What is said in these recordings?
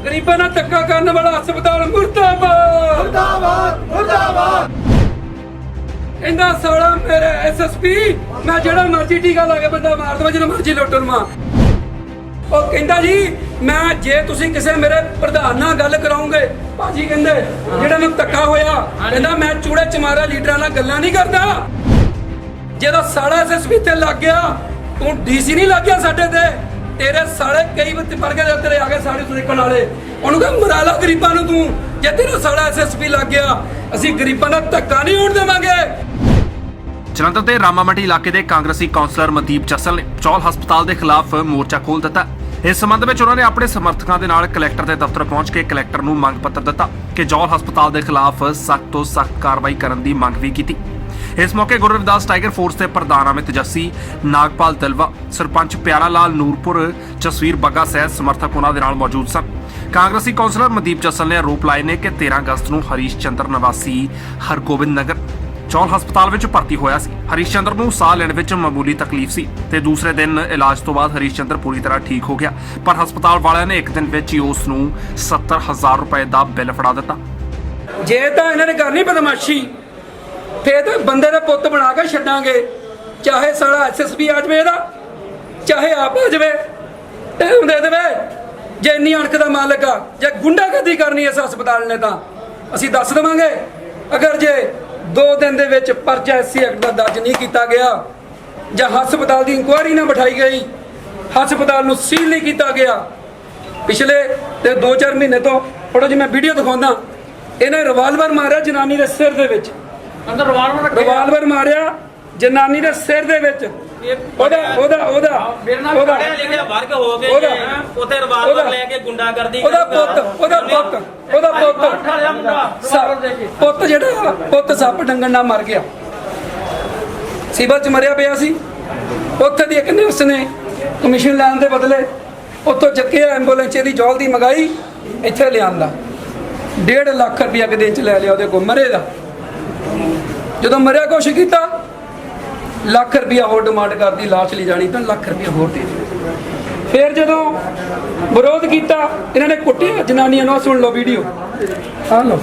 गरीबां नाल धक्का करने वाला हस्पताल मुर्दाबाद मुर्दाबाद मुर्दाबाद। इंदा साला मेरे SSP मैं जेड़ा मर्जी टीका ला के बंदा मार दवां जो मर्जी लुट लवां। ਉਹ ਕਹਿੰਦਾ ਜੀ ਮੈਂ ਜੇ ਤੁਸੀਂ ਕਿਸੇ ਮੇਰੇ ਪ੍ਰਧਾਨ ਨਾਲ ਗੱਲ ਕਰਾਉਂਗੇ ਭਾਜੀ ਕਹਿੰਦੇ ਜਿਹੜਾ ਨੂੰ ਧੱਕਾ ਹੋਇਆ ਕਹਿੰਦਾ ਮੈਂ ਚੂੜੇ ਚਮਾਰਾ ਲੀਡਰਾਂ ਨਾਲ ਗੱਲਾਂ ਨਹੀਂ ਕਰਦਾ। ਜਿਹਦਾ ਸਾਲਾ SSP ਤੇ ਲੱਗ ਗਿਆ ਤੂੰ DC ਨਹੀਂ ਲੱਗ ਗਿਆ ਸਾਡੇ ਤੇ ਤੇਰੇ ਸਾਲੇ ਕਈ ਵਰਗੇ ਦੇ ਤੇਰੇ ਆ ਗਏ ਸਾਡੇ ਸੁਣਕਣ ਵਾਲੇ ਉਹਨੂੰ ਕਹ ਮਰਾ ਲਾ ਗਰੀਬਾਂ ਨੂੰ ਤੂੰ ਜੇ ਤੇਰਾ ਸਾਲਾ SSP ਲੱਗ ਗਿਆ ਅਸੀਂ ਗਰੀਬਾਂ ਦਾ ਧੱਕਾ ਨਹੀਂ ਹੋਣ ਦੇਵਾਂਗੇ। ਜਲੰਧਰ ਦੇ ਰਾਮਾਮੰਡੀ ਇਲਾਕੇ ਦੇ ਕਾਂਗਰਸੀ ਕੌਂਸਲਰ ਮਨਦੀਪ ਜੱਸਲ ਨੇ ਚੌਲ ਹਸਪਤਾਲ ਦੇ ਖਿਲਾਫ ਮੋਰਚਾ ਖੋਲ੍ਹ ਦਿੱਤਾ। ਇਸ ਸੰਬੰਧ ਵਿੱਚ ਉਹਨਾਂ ਨੇ ਆਪਣੇ ਸਮਰਥਕਾਂ ਦੇ ਨਾਲ ਕਲੈਕਟਰ ਦੇ ਦਫ਼ਤਰ ਪਹੁੰਚ ਕੇ ਕਲੈਕਟਰ ਨੂੰ ਮੰਗ ਪੱਤਰ ਦਿੱਤਾ ਕਿ ਜੌਲ ਹਸਪਤਾਲ ਦੇ ਖਿਲਾਫ ਸਖਤ ਤੋਂ ਸਖਤ ਕਾਰਵਾਈ ਕਰਨ ਦੀ ਮੰਗ ਵੀ ਕੀਤੀ। ਇਸ ਮੌਕੇ ਗੁਰੂ ਰਵਿਦਾਸ ਟਾਈਗਰ ਫੋਰਸ ਦੇ ਪ੍ਰਧਾਨ ਅਮਿਤ ਜੱਸੀ, ਨਾਗਪਾਲ ਦਿਲਵਾ, ਸਰਪੰਚ ਪਿਆਰਾ ਲਾਲ ਨੂਰਪੁਰ, ਜਸਵੀਰ ਬੱਗਾ ਸਹਿਤ ਸਮਰਥਕ ਉਹਨਾਂ ਦੇ ਨਾਲ ਮੌਜੂਦ ਸਨ। ਕਾਂਗਰਸੀ ਕੌਂਸਲਰ ਮਨਦੀਪ ਜੱਸਲ ਨੇ ਆਰੋਪ ਲਾਏ ਨੇ ਕਿ 13 ਅਗਸਤ ਨੂੰ ਹਰੀਸ਼ ਚੰਦਰ ਨਿਵਾਸੀ ਹਰਗੋਬਿੰਦ ਨਗਰ ਚੌਲ ਹਸਪਤਾਲ ਵਿੱਚ ਭਰਤੀ ਹੋਇਆ ਸੀ। ਹਰੀਸ਼ ਚੰਦਰ ਨੂੰ ਸਾਹ ਲੈਣ ਵਿੱਚ ਮਾਮੂਲੀ ਤਕਲੀਫ ਸੀ ਤੇ ਦੂਸਰੇ ਦਿਨ ਇਲਾਜ ਤੋਂ ਬਾਅਦ ਹਰੀਸ਼ ਚੰਦਰ ਪੂਰੀ ਤਰ੍ਹਾਂ ਠੀਕ ਹੋ ਗਿਆ, ਪਰ ਹਸਪਤਾਲ ਵਾਲਿਆਂ ਨੇ ਇੱਕ ਦਿਨ ਵਿੱਚ ਹੀ ਉਸ ਨੂੰ 70,000 ਰੁਪਏ ਦਾ ਬਿੱਲ ਫੜਾ ਦਿੱਤਾ। ਜੇ ਤਾਂ ਇਹਨਾਂ ਨੇ ਕਰਨੀ ਬਦਮਾਸ਼ੀ ਫੇਰ ਤਾਂ ਬੰਦੇ ਦਾ ਪੁੱਤ ਬਣਾ ਕੇ ਛੱਡਾਂਗੇ, ਚਾਹੇ ਸਾਲਾ SSP ਆ ਜਾਵੇ ਇਹਦਾ ਚਾਹੇ ਆਪ ਆ ਜਾਵੇ ਟਾਈਮ ਦੇ ਦੇਵੇ। ਜੇ ਇੰਨੀ ਅਣਖ ਦਾ ਮਾਲਕ ਆ ਜੇ ਗੁੰਡਾਗਰਦੀ ਕਰਨੀ ਇਸ ਹਸਪਤਾਲ ਨੇ ਤਾਂ ਅਸੀਂ ਦੱਸ ਦੇਵਾਂਗੇ। ਅਗਰ ਜੇ 2 ਦਿਨ ਦੇ ਵਿੱਚ ਪਰਚਾ SC ਐਕਟ ਦਾ ਦਰਜ ਨਹੀਂ ਕੀਤਾ ਗਿਆ ਜਾਂ ਹਸਪਤਾਲ ਦੀ ਇਨਕੁਆਇਰੀ ਨਾ ਬਿਠਾਈ ਗਈ, ਹਸਪਤਾਲ ਨੂੰ ਸੀਲ ਨਹੀਂ ਕੀਤਾ ਗਿਆ, ਪਿਛਲੇ ਤੇ 2-4 ਮਹੀਨੇ ਤੋਂ ਫੋਟੋ ਜੀ ਮੈਂ ਵੀਡੀਓ ਦਿਖਾਉਂਦਾ, ਇਹਨੇ ਰਿਵਾਲਵਰ ਮਾਰਿਆ ਜਨਾਨੀ ਦੇ ਸਿਰ ਦੇ ਵਿੱਚ, ਅੰਦਰ ਰਿਵਾਲਵਰ ਮਾਰਿਆ ਜਨਾਨੀ ਦੇ ਸਿਰ ਦੇ ਵਿੱਚ। ਉਹਦਾ ਮੇਰੇ ਨਾਲ ਖੜਿਆ ਲਿਖਿਆ ਵਰਗ ਹੋ ਗਏ ਉੱਥੇ ਰਿਵਾਲਵਰ ਲੈ ਕੇ ਗੁੰਡਾਗਰਦੀ ਉਹਦਾ ਪੁੱਤ ਜਿਹੜਾ ਪੁੱਤ ਸੱਪ ਡੰਗਣ ਨਾਲ ਮਰ ਗਿਆ, ਸਿਵਲ ਚ ਮਰਿਆ ਪਿਆ ਸੀ। ਉੱਥੇ ਦੀ ਇੱਕ ਨਰਸ ਨੇ ਕਮਿਸ਼ਨ ਲੈਣ ਦੇ ਬਦਲੇ ਉੱਥੋਂ ਚੱਕਿਆ ਐਂਬੂਲੈਂਸ ਇਹਦੀ ਜੌਲ ਦੀ ਮੰਗਾਈ ਇੱਥੇ ਲਿਆਂਦਾ, 1.5 ਲੱਖ ਰੁਪਇਆ ਇੱਕ ਦਿਨ ਚ ਲੈ ਲਿਆ ਉਹਦੇ ਕੋਲ ਮਰੇ ਦਾ। ਜਦੋਂ ਮਰਿਆ ਕੁਛ ਕੀਤਾ ਲੱਖ ਰੁਪਇਆ ਹੋਰ ਡਿਮਾਂਡ ਕਰਦੀ, ਲਾਸ਼ ਲਈ ਜਾਣੀ ਤਾਂ ਲੱਖ ਰੁਪਇਆ ਹੋਰ ਦੇ। ਫਿਰ ਜਦੋਂ ਵਿਰੋਧ ਕੀਤਾ ਇਹਨਾਂ ਨੇ ਕੁੱਟਿਆ ਜਨਾਨੀਆਂ ਨੂੰ। ਸੁਣ ਲਓ ਵੀਡੀਓ, ਆ ਲਓ।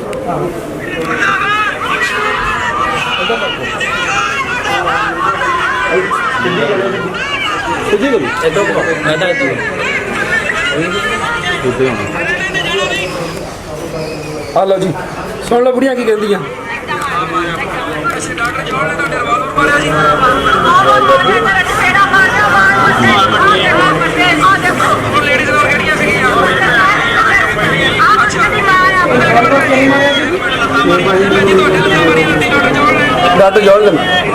ਆ ਲਓ ਜੀ, ਸੁਣ ਲਓ ਬੁੜੀਆਂ ਕੀ ਕਹਿੰਦੀਆਂ। ਡਾਕਟਰ ਜੋਲ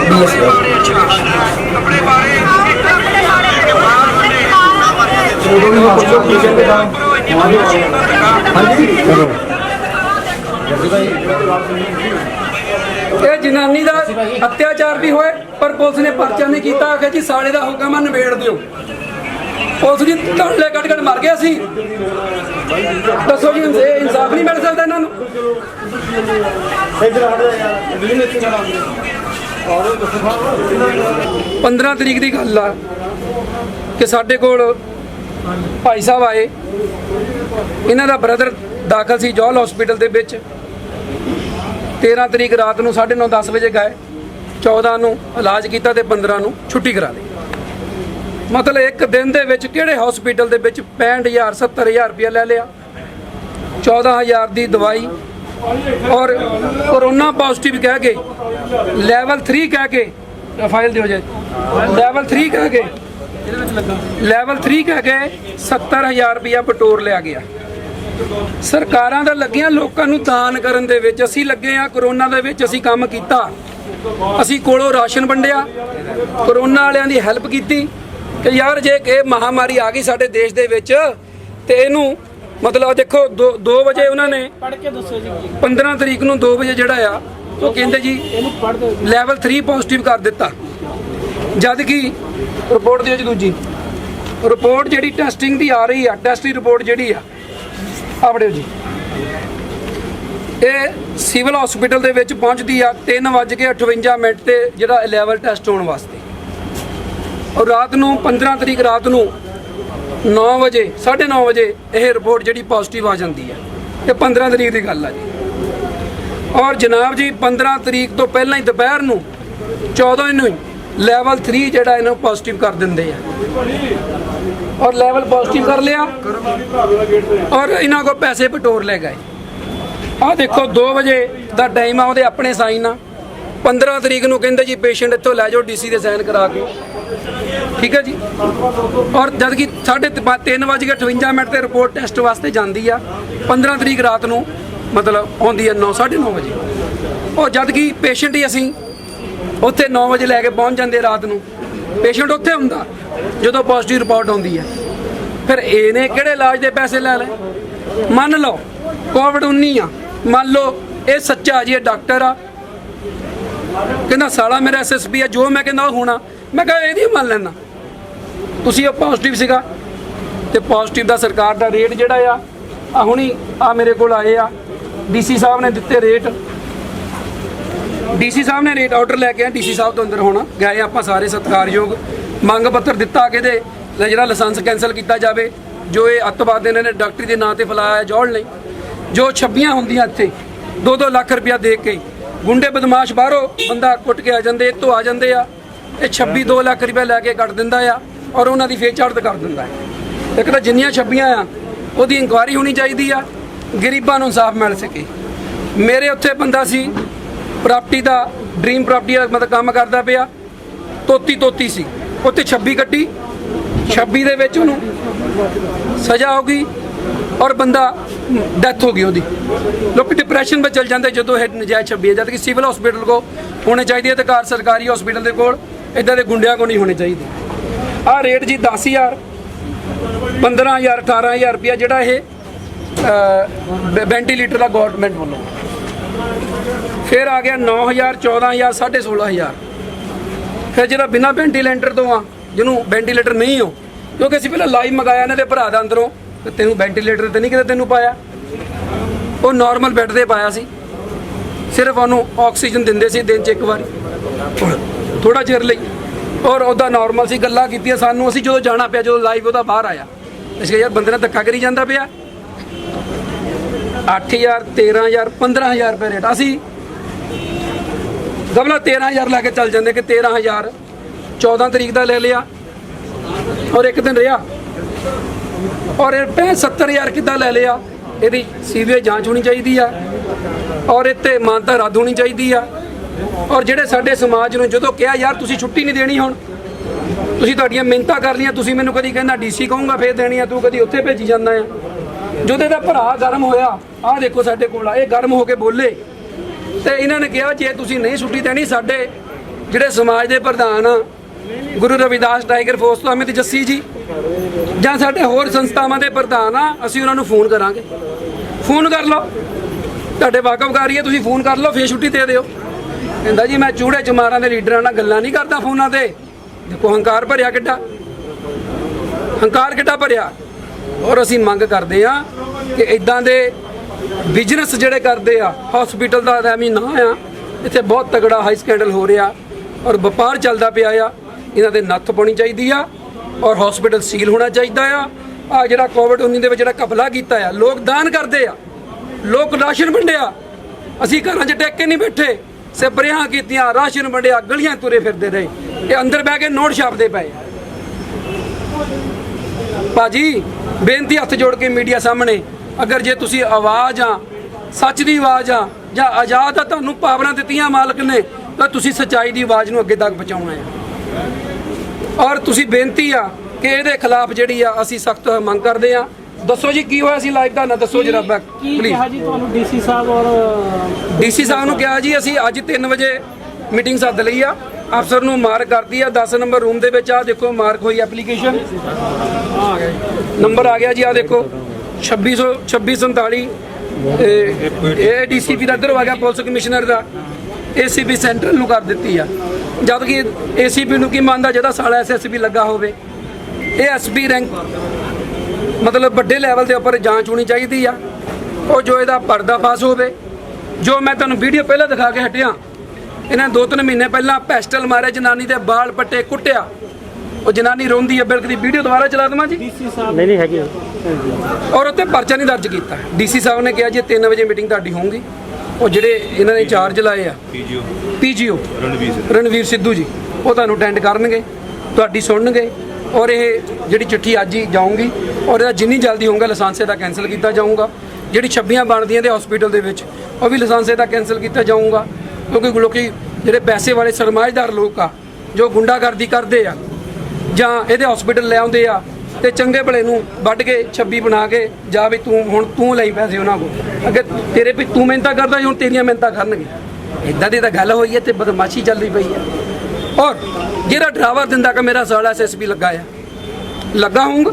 BS ਆਪਣੇ ਬਾਰੇ ਇਹ ਜਨਾਨੀ ਦਾ ਅਤਿਆਚਾਰ ਵੀ ਹੋਏ ਪਰ ਪੁਲਿਸ ਨੇ ਪਰਚਾ ਨਹੀਂ ਕੀਤਾ। ਆਖਿਆ ਜੀ ਸਾਲੇ ਦਾ ਹੁਕਮ ਆ ਨਿਬੇੜ ਦਿਓ। ਪੁਲਿਸ ਜੀ ਧੜਲੇ ਕੱਟ ਮਰ ਗਿਆ ਸੀ। ਦੱਸੋ ਜੀ ਇਨਸਾਫ ਨਹੀਂ ਮਿਲ ਸਕਦਾ ਇਹਨਾਂ ਨੂੰ? 15 ਤਰੀਕ ਦੀ ਗੱਲ ਆ ਕਿ ਸਾਡੇ ਕੋਲ ਭਾਈ ਸਾਹਿਬ ਆਏ, ਇਹਨਾਂ ਦਾ ਬ੍ਰਦਰ ਦਾਖਲ ਸੀ ਜੌਲ ਹਸਪੀਟਲ ਦੇ ਵਿੱਚ। 13 ਤਰੀਕ ਰਾਤ ਨੂੰ 9:30-10 ਵਜੇ ਗਏ, 14 ਨੂੰ ਇਲਾਜ ਕੀਤਾ ਤੇ 15 ਨੂੰ ਛੁੱਟੀ ਕਰਾ ਲਈ। ਮਤਲਬ ਇੱਕ ਦਿਨ ਦੇ ਵਿੱਚ ਕਿਹੜੇ ਹਸਪੀਟਲ ਦੇ ਵਿੱਚ 65,000 70,000 ਰੁਪਇਆ ਲੈ ਲਿਆ, 14,000 ਦੀ ਦਵਾਈ ਔਰ ਕੋਰੋਨਾ ਪੋਜ਼ਿਟਿਵ ਕਹਿ ਕੇ ਲੈਵਲ 3 ਕਹਿ ਕੇ ਫਾਈਲ ਦਿਓ ਜੇ ਲੈਵਲ 3 ਕਹਿ ਕੇ 70,000 ਰੁਪਇਆ ਬਟੋਰ ਲਿਆ ਗਿਆ। ਸਰਕਾਰਾਂ ਦਾ ਲੱਗੀਆਂ ਲੋਕਾਂ ਨੂੰ ਦਾਨ ਕਰਨ ਦੇ ਵਿੱਚ, ਅਸੀਂ ਲੱਗੇ ਆ ਕੋਰੋਨਾ ਦੇ ਵਿੱਚ ਅਸੀਂ ਕੰਮ ਕੀਤਾ, ਅਸੀਂ ਕੋਲੋਂ ਰਾਸ਼ਨ ਵੰਡਿਆ, ਕੋਰੋਨਾ ਵਾਲਿਆਂ ਦੀ ਹੈਲਪ ਕੀਤੀ ਕਿ ਯਾਰ ਜੇ ਇਹ ਮਹਾਮਾਰੀ ਆ ਗਈ ਸਾਡੇ ਦੇਸ਼ ਦੇ ਵਿੱਚ ਤੇ ਇਹਨੂੰ ਮਤਲਬ ਦੇਖੋ 2 ਵਜੇ ਉਹਨਾਂ ਨੇ 15 ਤਰੀਕ ਨੂੰ 2 ਵਜੇ ਜਿਹੜਾ ਆ ਉਹ ਕਹਿੰਦੇ ਜੀ ਲੈਵਲ 3 ਪੋਜ਼ਿਟਿਵ ਕਰ ਦਿੱਤਾ। ਜਦ ਕਿ ਰਿਪੋਰਟ ਦਿਓ ਜੀ, ਦੂਜੀ ਰਿਪੋਰਟ ਜਿਹੜੀ ਟੈਸਟਿੰਗ ਦੀ ਆ ਰਹੀ ਆ, ਟੈਸਟ ਦੀ ਰਿਪੋਰਟ ਜਿਹੜੀ ਆ ਆਵੜਿਓ ਜੀ, ਇਹ ਸਿਵਲ ਹਸਪੀਟਲ ਦੇ ਵਿੱਚ ਪਹੁੰਚਦੀ ਆ 3:58 ਤੇ ਜਿਹੜਾ ਲੈਵਲ ਟੈਸਟ ਹੋਣ ਵਾਸਤੇ। ਔਰ ਰਾਤ ਨੂੰ 15 ਤਰੀਕ ਰਾਤ ਨੂੰ 9 ਵਜੇ 9:30 ਵਜੇ ਇਹ ਰਿਪੋਰਟ ਜਿਹੜੀ ਪੋਜ਼ਿਟਿਵ ਆ ਜਾਂਦੀ ਹੈ। ਇਹ 15 ਤਰੀਕ ਦੀ ਗੱਲ ਆ ਜੀ। ਔਰ ਜਨਾਬ ਜੀ 15 ਤਰੀਕ ਤੋਂ ਪਹਿਲਾਂ ਹੀ ਦੁਪਹਿਰ ਨੂੰ 14 ਨੂੰ ਹੀ ਲੈਵਲ 3 ਜਿਹੜਾ ਇਹਨੂੰ ਪੋਜ਼ਿਟਿਵ ਕਰ ਦਿੰਦੇ ਆ। ਔਰ ਲੈਵਲ ਪੋਜ਼ਿਟਿਵ ਕਰ ਲਿਆ ਔਰ ਇਹਨਾਂ ਕੋ ਪੈਸੇ ਬਟੋਰ ਲੈ ਗਏ। ਆਹ ਦੇਖੋ 2 ਵਜੇ ਦਾ ਟਾਈਮ ਆ, ਉਹਦੇ ਆਪਣੇ ਸਾਈਨ ਆ। 15 ਤਰੀਕ ਨੂੰ ਕਹਿੰਦੇ ਜੀ ਪੇਸ਼ੈਂਟ ਇੱਥੋਂ ਲੈ ਜਾਓ ਡੀਸੀ ਦੇ ਸਾਈਨ ਕਰਾ ਕੇ, ਠੀਕ ਹੈ ਜੀ। ਔਰ ਜਦ ਕਿ 3:58 ਤੇ ਰਿਪੋਰਟ ਟੈਸਟ ਵਾਸਤੇ ਜਾਂਦੀ ਆ। 15 ਤਰੀਕ ਰਾਤ ਨੂੰ ਮਤਲਬ ਆਉਂਦੀ ਹੈ 9:30 ਵਜੇ। ਉਹ ਜਦ ਕਿ ਪੇਸ਼ੈਂਟ ਹੀ ਅਸੀਂ ਉੱਥੇ 9 ਵਜੇ ਲੈ ਕੇ ਪਹੁੰਚ ਜਾਂਦੇ ਰਾਤ ਨੂੰ। ਪੇਸ਼ੈਂਟ ਉੱਥੇ ਹੁੰਦਾ ਜਦੋਂ ਪੋਜ਼ਿਟਿਵ ਰਿਪੋਰਟ ਆਉਂਦੀ ਹੈ। ਫਿਰ ਇਹਨੇ ਕਿਹੜੇ ਇਲਾਜ ਦੇ ਪੈਸੇ ਲੈ ਲਏ। ਮੰਨ ਲਓ ਕੋਵਿਡ-19 ਆ, ਮੰਨ ਲਓ ਇਹ ਸੱਚਾ ਜੀ, ਇਹ ਡਾਕਟਰ ਆ, ਕਹਿੰਦਾ ਸਾਲਾ ਮੇਰਾ SSP ਆ, ਜੋ ਮੈਂ ਕਹਿੰਦਾ ਉਹ ਹੋਣਾ। ਮੈਂ ਕਿਹਾ ਇਹਦੀ ਮੰਨ ਲੈਣਾ, ਤੁਸੀਂ ਉਹ ਪੋਜ਼ਿਟਿਵ ਸੀਗਾ। ਤੇ ਪੋਜ਼ਿਟਿਵ ਦਾ ਸਰਕਾਰ ਦਾ ਰੇਟ ਜਿਹੜਾ ਆ ਹੁਣੀ ਆ ਮੇਰੇ ਕੋਲ ਆਏ ਆ, DC ਸਾਹਿਬ ਨੇ ਦਿੱਤੇ ਰੇਟ। DC ਸਾਹਿਬ ਨੇ ਰੇਟ ਆਰਡਰ ਲੈ ਕੇ ਆ, DC ਸਾਹਿਬ ਤੋਂ ਅੰਦਰ ਹੋਣਾ ਗਏ ਆਪਾਂ ਸਾਰੇ ਸਤਿਕਾਰਯੋਗ। ਮੰਗ ਪੱਤਰ ਦਿੱਤਾ ਕਿ ਇਹਦੇ ਜਿਹੜਾ ਲਾਇਸੈਂਸ ਕੈਂਸਲ ਕੀਤਾ ਜਾਵੇ, ਜੋ ਇਹ ਅੱਤਵਾਦ ਇਹਨਾਂ ਨੇ ਡਾਕਟਰੀ ਦੇ ਨਾਂ ਤੇ ਫੈਲਾਇਆ ਜੋੜ ਲਈ। ਜੋ ਛੱਬੀਆਂ ਹੁੰਦੀਆਂ ਇੱਥੇ 2-2 ਲੱਖ ਰੁਪਇਆ ਦੇ ਕੇ ਗੁੰਡੇ ਬਦਮਾਸ਼ ਬਾਹਰੋਂ ਬੰਦਾ ਕੁੱਟ ਕੇ ਆ ਜਾਂਦੇ, ਇੱਥੋਂ ਆ ਜਾਂਦੇ ਆ। ਇਹ 2 ਲੱਖ ਰੁਪਇਆ ਲੈ ਕੇ ਕੱਟ ਦਿੰਦਾ ਆ ਔਰ ਉਹਨਾਂ ਦੀ ਫੇਰ ਝਾੜਤ ਕਰ ਦਿੰਦਾ ਹੈ। ਇੱਕ ਤਾਂ ਜਿੰਨੀਆਂ ਛੱਬੀਆਂ ਆ ਉਹਦੀ ਇਨਕੁਆਇਰੀ ਹੋਣੀ ਚਾਹੀਦੀ ਆ, ਗਰੀਬਾਂ ਨੂੰ ਇਨਸਾਫ ਮਿਲ ਸਕੇ। ਮੇਰੇ ਉੱਥੇ ਬੰਦਾ ਸੀ ਪ੍ਰਾਪਰਟੀ ਦਾ, ਡ੍ਰੀਮ ਪ੍ਰਾਪਰਟੀ ਦਾ ਮਤਲਬ ਕੰਮ ਕਰਦਾ ਪਿਆ, ਤੋਤੀ ਸੀ, ਉੱਥੇ 26 ਕੱਟੀ। 26 ਦੇ ਵਿੱਚ ਉਹਨੂੰ ਸਜ਼ਾ ਹੋ ਗਈ ਔਰ ਬੰਦਾ ਡੈਥ ਹੋ ਗਈ ਉਹਦੀ। ਲੋਕ ਡਿਪਰੈਸ਼ਨ ਵਿੱਚ ਚਲ ਜਾਂਦੇ ਜਦੋਂ ਇਹ ਨਜਾਇਜ਼ 26 ਹੈ, ਜਦ ਕਿ ਸਿਵਲ ਹਸਪੀਟਲ ਕੋ ਹੋਣੇ ਚਾਹੀਦੇ ਅਧਿਕਾਰ, ਸਰਕਾਰੀ ਹਸਪੀਟਲ ਦੇ ਕੋਲ ਇਦਾਂ ਦੇ ਗੁੰਡਿਆਂ ਕੋ ਨਹੀਂ ਹੋਣੇ ਚਾਹੀਦੇ। ਆਹ ਰੇਟ ਜੀ 10,000 15,000 18,000 ਰੁਪਇਆ ਜਿਹੜਾ ਇਹ ਵੈਂਟੀਲੇਟਰ ਦਾ ਗਵਰਨਮੈਂਟ ਵੱਲੋਂ। ਫਿਰ ਆ ਗਿਆ 9,000 14,000 16,500। ਫਿਰ ਜਿਹੜਾ ਬਿਨਾਂ ਵੈਂਟੀਲੇਟਰ ਤੋਂ ਆ, ਜਿਹਨੂੰ ਵੈਂਟੀਲੇਟਰ ਨਹੀਂ ਹੋ, ਕਿਉਂਕਿ ਅਸੀਂ ਪਹਿਲਾਂ ਲਾਈਵ ਮੰਗਾਇਆ ਇਹਨਾਂ ਦੇ ਭਰਾ ਦਾ ਅੰਦਰੋਂ, ਤੇ ਤੈਨੂੰ ਵੈਂਟੀਲੇਟਰ ਤੇ ਨਹੀਂ ਕਿਤੇ ਤੈਨੂੰ ਪਾਇਆ, ਉਹ ਨਾਰਮਲ ਬੈੱਡ ਤੇ ਪਾਇਆ ਸੀ। ਸਿਰਫ ਉਹਨੂੰ ਆਕਸੀਜਨ ਦਿੰਦੇ ਸੀ ਦਿਨ 'ਚ ਇੱਕ ਵਾਰੀ ਥੋੜਾ ਚਿਰ ਲਈ, ਔਰ ਉਹਦਾ ਨਾਰਮਲ ਸੀ। ਗੱਲਾਂ ਕੀਤੀਆਂ ਸਾਨੂੰ, ਅਸੀਂ ਜਦੋਂ ਜਾਣਾ ਪਿਆ, ਜਦੋਂ ਲਾਈਵ ਉਹਦਾ ਬਾਹਰ ਆਇਆ, ਇਸ ਕਰਕੇ ਯਾਰ ਬੰਦੇ ਨਾਲ ਧੱਕਾ ਕਰੀ ਜਾਂਦਾ ਪਿਆ। 8,000 13,000 15,000 ਰੁਪਏ ਰੇਟ। ਅਸੀਂ ਗਮਲਾ 13,000 ਲੈ ਕੇ ਚੱਲ ਜਾਂਦੇ ਕਿ 13,000 14 ਤਰੀਕ ਦਾ ਲੈ ਲਿਆ ਔਰ ਇੱਕ ਦਿਨ ਰਿਹਾ, ਔਰ ਇਹ 70,000 ਕਿੱਦਾਂ ਲੈ ਲਿਆ। ਇਹਦੀ CBI ਜਾਂਚ ਹੋਣੀ ਚਾਹੀਦੀ ਆ ਔਰ ਇੱਥੇ ਮਾਨਤਾ ਰੱਦ ਹੋਣੀ ਚਾਹੀਦੀ ਆ। ਔਰ ਜਿਹੜੇ ਸਾਡੇ ਸਮਾਜ ਨੂੰ ਜਦੋਂ ਕਿਹਾ ਯਾਰ ਤੁਸੀਂ ਛੁੱਟੀ ਨਹੀਂ ਦੇਣੀ, ਹੁਣ ਤੁਸੀਂ ਤੁਹਾਡੀਆਂ ਮਿੰਨਤਾਂ ਕਰ ਲਈਆਂ, ਤੁਸੀਂ ਮੈਨੂੰ ਕਦੀ ਕਹਿੰਦਾ DC ਕਹੂੰਗਾ ਫੇਰ ਦੇਣੀ ਆ, ਤੂੰ ਕਦੀ ਉੱਥੇ ਭੇਜੀ ਜਾਂਦਾ ਆ। ਜਦੋਂ ਇਹਦਾ ਭਰਾ ਗਰਮ ਹੋਇਆ, ਆਹ ਦੇਖੋ ਸਾਡੇ ਕੋਲ ਆ, ਇਹ ਗਰਮ ਹੋ ਕੇ ਬੋਲੇ ਤੇ ਇਹਨਾਂ ਨੇ ਕਿਹਾ ਜੇ ਤੁਸੀਂ ਨਹੀਂ ਛੁੱਟੀ ਦੇਣੀ, ਸਾਡੇ ਜਿਹੜੇ ਸਮਾਜ ਦੇ ਪ੍ਰਧਾਨ ਆ, ਗੁਰੂ ਰਵਿਦਾਸ ਟਾਈਗਰ ਫੋਰਸ ਤੋਂ ਅਮਿਤ ਜੱਸੀ ਜੀ ਜਾਂ ਸਾਡੇ ਹੋਰ ਸੰਸਥਾਵਾਂ ਦੇ ਪ੍ਰਧਾਨ ਆ, ਅਸੀਂ ਉਹਨਾਂ ਨੂੰ ਫੋਨ ਕਰਾਂਗੇ। ਫੋਨ ਕਰ ਲਓ, ਤੁਹਾਡੇ ਵਾਕਫਕਾਰੀ ਹੈ, ਤੁਸੀਂ ਫੋਨ ਕਰ ਲਓ, ਫੇਰ ਛੁੱਟੀ ਦੇ ਦਿਓ। ਕਹਿੰਦਾ ਜੀ ਮੈਂ ਚੂੜੇ ਚਮਾਰਾਂ ਦੇ ਲੀਡਰਾਂ ਨਾਲ ਗੱਲਾਂ ਨਹੀਂ ਕਰਦਾ ਫੋਨਾਂ ਤੇ। ਦੇਖੋ ਹੰਕਾਰ ਭਰਿਆ ਕਿੱਡਾ, ਹੰਕਾਰ ਕਿੱਡਾ ਭਰਿਆ। ਔਰ ਅਸੀਂ ਮੰਗ ਕਰਦੇ ਆ ਕਿ ਇਦਾਂ ਦੇ ਬਿਜ਼ਨਸ ਜਿਹੜੇ ਕਰਦੇ ਆ, ਹਸਪੀਟਲ ਦਾ ਐਵੇਂ ਨਾ ਆ, ਇੱਥੇ ਬਹੁਤ ਤਗੜਾ ਹਾਈ ਸਕੈਂਡਲ ਹੋ ਰਿਹਾ ਔਰ ਵਪਾਰ ਚੱਲਦਾ ਪਿਆ ਆ, ਇਹਨਾਂ ਦੇ ਨੱਥ ਪਾਉਣੀ ਚਾਹੀਦੀ ਆ ਔਰ ਹਸਪੀਟਲ ਸੀਲ ਹੋਣਾ ਚਾਹੀਦਾ ਆ। ਆ ਜਿਹੜਾ ਕੋਵਿਡ-19 ਦੇ ਵਿੱਚ ਜਿਹੜਾ ਘਪਲਾ ਕੀਤਾ ਆ, ਲੋਕ ਦਾਨ ਕਰਦੇ ਆ, ਲੋਕ ਰਾਸ਼ਨ ਵੰਡਿਆ, ਅਸੀਂ ਘਰਾਂ 'ਚ ਟੇਕ ਕੇ ਨਹੀਂ ਬੈਠੇ, ਸਪਰੇਆਂ ਕੀਤੀਆਂ, ਰਾਸ਼ਨ ਵੰਡਿਆ, ਗਲੀਆਂ ਤੁਰੇ ਫਿਰਦੇ ਰਹੇ। ਇਹ ਅੰਦਰ ਬਹਿ ਕੇ ਨੋਟ ਛਾਪਦੇ ਪਏ। ਭਾਜੀ ਬੇਨਤੀ ਹੱਥ ਜੋੜ ਕੇ ਮੀਡੀਆ ਸਾਹਮਣੇ, ਅਗਰ ਜੇ ਤੁਸੀਂ ਆਵਾਜ਼ ਆ, ਸੱਚ ਦੀ ਆਵਾਜ਼ ਆ ਜਾਂ ਆਜ਼ਾਦ ਆ, ਤੁਹਾਨੂੰ ਪਾਵਰਾਂ ਦਿੱਤੀਆਂ ਮਾਲਕ ਨੇ, ਤਾਂ ਤੁਸੀਂ ਸੱਚਾਈ ਦੀ ਆਵਾਜ਼ ਨੂੰ ਅੱਗੇ ਤੱਕ ਪਹੁੰਚਾਉਣਾ ਹੈ। ਔਰ ਤੁਸੀਂ ਬੇਨਤੀ ਆ ਕਿ ਇਹਦੇ ਖਿਲਾਫ ਜਿਹੜੀ ਆ ਅਸੀਂ ਸਖਤ ਮੰਗ ਕਰਦੇ ਆ। ਦੱਸੋ ਜੀ ਕੀ ਹੋਇਆ ਸੀ ਲਾਈਵ ਦਾ, ਨਾ ਦੱਸੋ ਜਰਾ ਬੈਕ ਪਲੀਜ਼। ਕਿਹਾ ਜੀ ਤੁਹਾਨੂੰ DC ਸਾਹਿਬ ਔਰ DC ਸਾਹਿਬ ਨੂੰ ਕਿਹਾ ਜੀ ਅਸੀਂ ਅੱਜ 3 ਵਜੇ ਮੀਟਿੰਗ ਸੱਦ ਲਈ ਆ, ਅਫਸਰ ਨੂੰ ਮਾਰਕ ਕਰਦੀ ਆ 10 ਨੰਬਰ ਰੂਮ ਦੇ ਵਿੱਚ। ਆ ਦੇਖੋ ਮਾਰਕ ਹੋਈ ਐਪਲੀਕੇਸ਼ਨ, ਨੰਬਰ ਆ ਗਿਆ ਜੀ, ਆ ਦੇਖੋ 2647। ਇਹ DCP ਦਾ ਇੱਧਰ ਆ ਗਿਆ, ਪੁਲਿਸ ਕਮਿਸ਼ਨਰ ਦਾ, ACP ਸੈਂਟਰਲ ਨੂੰ ਕਰ ਦਿੱਤੀ ਆ। ਜਦ ਕਿ ACP ਨੂੰ ਕੀ ਮੰਨਦਾ ਜਿਹਦਾ ਸਾਲਾ SSP ਲੱਗਾ ਹੋਵੇ। ਇਹ SP ਰੈਂਕ ਮਤਲਬ ਵੱਡੇ ਲੈਵਲ ਦੇ ਉੱਪਰ ਜਾਂਚ ਹੋਣੀ ਚਾਹੀਦੀ ਆ, ਉਹ ਜੋ ਇਹਦਾ ਪਰਦਾਫਾਸ਼ ਹੋਵੇ। ਜੋ ਮੈਂ ਤੁਹਾਨੂੰ ਵੀਡੀਓ ਪਹਿਲਾਂ ਦਿਖਾ ਕੇ ਹਟਿਆ, ਇਹਨਾਂ 2-3 ਮਹੀਨੇ ਪਹਿਲਾਂ ਪੈਸਟਲ ਮਾਰੇ, ਜਨਾਨੀ ਦੇ ਬਾਲ ਪੱਟੇ, ਕੁੱਟਿਆ, ਉਹ ਜਨਾਨੀ ਰੋਂਦੀ ਹੈ, ਬਿਲਕੁਲ ਵੀਡੀਓ ਦੁਬਾਰਾ ਚਲਾ ਦੇਵਾਂ ਜੀ। ਡੀਸੀ ਸਾਹਿਬ ਨਹੀਂ ਹੈਗੇ। ਔਰ ਉੱਤੇ ਪਰਚਾ ਨਹੀਂ ਦਰਜ ਕੀਤਾ। ਡੀਸੀ ਸਾਹਿਬ ਨੇ ਕਿਹਾ ਜੀ 3 ਵਜੇ ਮੀਟਿੰਗ ਤੁਹਾਡੀ ਹੋਊਗੀ। ਉਹ ਜਿਹੜੇ ਇਹਨਾਂ ਨੇ ਚਾਰਜ ਲਾਏ ਆ ਪੀਜੀਓ ਰਣਵੀਰ ਸਿੱਧੂ ਜੀ, ਉਹ ਤੁਹਾਨੂੰ ਅਟੈਂਡ ਕਰਨਗੇ, ਤੁਹਾਡੀ ਸੁਣਨਗੇ। ਔਰ ਇਹ ਜਿਹੜੀ ਚਿੱਠੀ ਅੱਜ ਹੀ ਜਾਊਗੀ ਔਰ ਇਹਦਾ ਜਿੰਨੀ ਜਲਦੀ ਹੋਊਗਾ ਲਾਇਸੈਂਸ ਇਹਦਾ ਕੈਂਸਲ ਕੀਤਾ ਜਾਊਗਾ। ਜਿਹੜੀ ਛੱਬੀਆਂ ਬਣਦੀਆਂ ਦੇ ਹਸਪੀਟਲ ਦੇ ਵਿੱਚ ਉਹ ਵੀ ਲਾਇਸੈਂਸ ਇਹਦਾ ਕੈਂਸਲ ਕੀਤਾ ਜਾਊਗਾ, ਕਿਉਂਕਿ ਲੋਕੀ ਜਿਹੜੇ ਪੈਸੇ ਵਾਲੇ ਸਰਮਾਏਦਾਰ ਲੋਕ ਆ ਜੋ ਗੁੰਡਾਗਰਦੀ ਕਰਦੇ ਆ ਜਾਂ ਇਹਦੇ ਹਸਪੀਟਲ ਲੈ ਆਉਂਦੇ ਆ ਤੇ ਚੰਗੇ ਭਲੇ ਨੂੰ ਵੱਢ ਕੇ 26 ਬਣਾ ਕੇ ਜਾ ਵੀ ਤੂੰ ਲਈ ਪੈਸੇ ਉਹਨਾਂ ਕੋਲ। ਅੱਗੇ ਤੇਰੇ ਵੀ ਤੂੰ ਮਿਹਨਤਾਂ ਕਰਦਾ ਹੁਣ ਤੇਰੀਆਂ ਮਿਹਨਤਾਂ ਕਰਨਗੇ। ਇਦਾਂ ਦੀ ਤਾਂ ਗੱਲ ਹੋਈ ਹੈ ਤੇ ਬਦਮਾਸ਼ੀ ਚੱਲਦੀ ਪਈ ਹੈ। ਔਰ ਜਿਹੜਾ ਡਰਾਵਾ ਦਿੰਦਾ ਕਿ ਮੇਰਾ ਸਾਲਾ ਐਸਐਸਪੀ ਲੱਗਾ ਲੱਗਾ ਹੋਊਗਾ।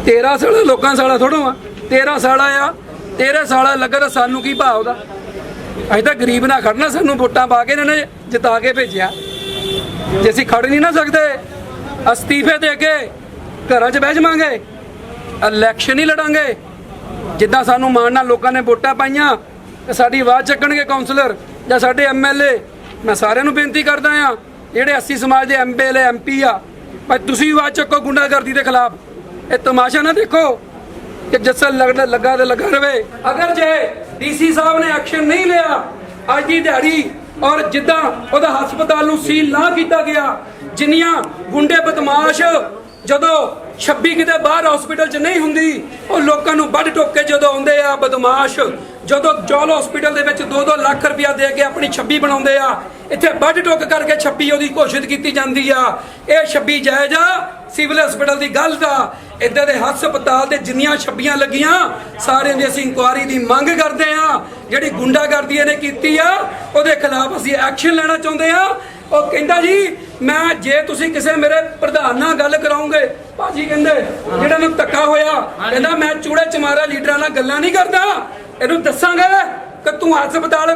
ਤੇਰਾ ਸਾਲਾ ਲੋਕਾਂ ਸਾਲਾ ਥੋੜੋ ਆ, ਤੇਰਾ ਸਾਲਾ ਆ। ਤੇਰੇ ਸਾਲਾ ਲੱਗਾ ਤਾਂ ਸਾਨੂੰ ਕੀ ਭਾਅ ਉਹਦਾ? ਅਸੀਂ ਤਾਂ ਗਰੀਬ ਨਾਲ ਖੜਨਾ, ਸਾਨੂੰ ਵੋਟਾਂ ਪਾ ਕੇ ਇਹਨਾਂ ਨੇ ਜਿਤਾ ਕੇ ਭੇਜਿਆ। ਜੇ ਅਸੀਂ ਖੜ ਨਹੀਂ ਨਾ ਸਕਦੇ, ਅਸਤੀਫੇ ਦੇ ਕੇ ਘਰਾਂ 'ਚ ਬਹਿ ਜਾਵਾਂਗੇ, ਇਲੈਕਸ਼ਨ ਹੀ ਲੜਾਂਗੇ। ਜਿੱਦਾਂ ਸਾਨੂੰ ਮਾਣ ਨਾਲ ਲੋਕਾਂ ਨੇ ਵੋਟਾਂ ਪਾਈਆਂ ਤੇ ਸਾਡੀ ਆਵਾਜ਼ ਚੱਕਣਗੇ ਕਾਉਂਸਲਰ ਜਾਂ ਸਾਡੇ ਐਮਐਲਏ। ਮੈਂ ਸਾਰਿਆਂ ਨੂੰ ਬੇਨਤੀ ਕਰਦਾ ਆ, ਜਿਹੜੇ 80 ਸਮਾਜ ਦੇ ਐਮਐਲਏ ਐਮਪੀ ਆ, ਭਾਈ ਤੁਸੀਂ ਆਵਾਜ਼ ਚੱਕੋ ਗੁੰਡਾਗਰਦੀ ਦੇ ਖਿਲਾਫ। ਇਹ ਤਮਾਸ਼ਾ ਨਾ ਦੇਖੋ ਕਿ ਜੱਸਲ ਲੱਗਾ ਤੇ ਲੱਗਾ ਰਵੇ। ਅਗਰ ਜੇ ਡੀਸੀ ਸਾਹਿਬ ਨੇ ਐਕਸ਼ਨ ਨਹੀਂ ਲਿਆ ਅੱਜ ਦੀ ਦਿਹਾੜੀ, ਔਰ ਜਿੱਦਾਂ ਉਹਦਾ ਹਸਪਤਾਲ ਨੂੰ ਸੀਲ ਨਾ ਕੀਤਾ ਗਿਆ, ਜਿੰਨੀਆਂ ਗੁੰਡੇ ਬਦਮਾਸ਼ ਜਦੋਂ 26 ਕਿਤੇ ਬਾਹਰ ਹਸਪੀਟਲ 'ਚ ਨਹੀਂ ਹੁੰਦੀ, ਉਹ ਲੋਕਾਂ ਨੂੰ ਵੱਢ ਟੋਕ ਕੇ ਜਦੋਂ ਆਉਂਦੇ ਆ ਬਦਮਾਸ਼, ਜਦੋਂ ਜੋਲ ਹਸਪੀਟਲ ਦੇ ਵਿੱਚ 2-2 ਲੱਖ ਰੁਪਇਆ ਦੇ ਕੇ ਆਪਣੀ 26 ਬਣਾਉਂਦੇ ਆ, ਇੱਥੇ ਵੱਢ ਟੋਕ ਕਰਕੇ 26 ਉਹਦੀ ਘੋਸ਼ਿਤ ਕੀਤੀ ਜਾਂਦੀ ਆ। ਇਹ 26 ਜਾਇਜ਼ ਆ ਸਿਵਲ ਹਸਪੀਟਲ ਦੀ ਗੱਲ ਦਾ। ਇੱਦਾਂ ਦੇ ਹਸਪਤਾਲ ਦੇ ਜਿੰਨੀਆਂ 26 ਲੱਗੀਆਂ ਸਾਰਿਆਂ ਦੀ ਅਸੀਂ ਇਨਕੁਆਰੀ ਦੀ ਮੰਗ ਕਰਦੇ ਆ। ਜਿਹੜੀ ਗੁੰਡਾਗਰਦੀ ਇਹਨੇ ਕੀਤੀ ਆ ਉਹਦੇ ਖਿਲਾਫ ਅਸੀਂ ਐਕਸ਼ਨ ਲੈਣਾ ਚਾਹੁੰਦੇ ਆ। ਉਹ ਕਹਿੰਦਾ ਜੀ ਮੈਂ ਜੇ ਤੁਸੀਂ ਕਿਸੇ ਮੇਰੇ ਪ੍ਰਧਾਨ ਨਾਲ ਗੱਲ ਕਰਾਉਂਗੇ, ਭਾਜੀ ਕਹਿੰਦੇ ਜਿਹੜਾ ਨੂੰ ਧੱਕਾ ਹੋਇਆ, ਕਹਿੰਦਾ ਮੈਂ ਚੂੜੇ ਚਮਾਰਾ ਲੀਡਰਾਂ ਨਾਲ ਗੱਲਾਂ ਨਹੀਂ ਕਰਦਾ, ਇਹਨੂੰ ਦੱਸਾਂਗੇ ਕਿ ਤੂੰ ਹਸਪਤਾਲ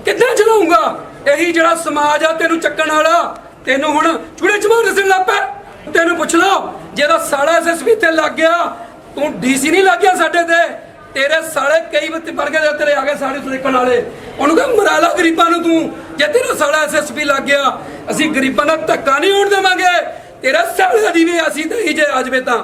ਕਿੱਦਾਂ ਚਲਾਉਂਗਾ। ਇਹੀ ਜਿਹੜਾ ਸਮਾਜ ਆ ਤੈਨੂੰ ਚੱਕਣ ਵਾਲਾ, ਤੈਨੂੰ ਹੁਣ ਚੂੜੇ ਚਮਾਰ ਦੱਸਣ ਲੱਗ ਪਿਆ। ਤੈਨੂੰ ਪੁੱਛ ਲਓ, ਜਿਹੜਾ ਸਾਲਾ ਐਸਐਸਪੀ ਤੇ ਲੱਗ ਗਿਆ, ਤੂੰ ਡੀਸੀ ਨਹੀਂ ਲੱਗ ਗਿਆ ਸਾਡੇ ਤੇ। ਤੇਰੇ ਸਾਲੇ ਕਈ ਵਰਗੇ ਦੇ ਤੇਰੇ ਆ ਗਏ ਸਾਡੇ ਦੇਖਣ ਵਾਲੇ, ਉਹਨੂੰ ਕਹ ਮਰਾ ਲਾ ਗਰੀਬਾਂ ਨੂੰ ਤੂੰ। ਜੇ ਤੇਰਾ ਸਾਲਾ ਐਸਐਸਪੀ ਲੱਗ ਗਿਆ, ਅਸੀਂ ਗਰੀਬਾਂ ਦਾ ਧੱਕਾ ਨਹੀਂ ਹੋਣ ਦੇਵਾਂਗੇ। ਤੇਰਾ ਸਾਲੇ ਦੀ ਵੀ ਅਸੀਂ ਤੇ ਜੇ ਆ ਜਾਵੇ ਤਾਂ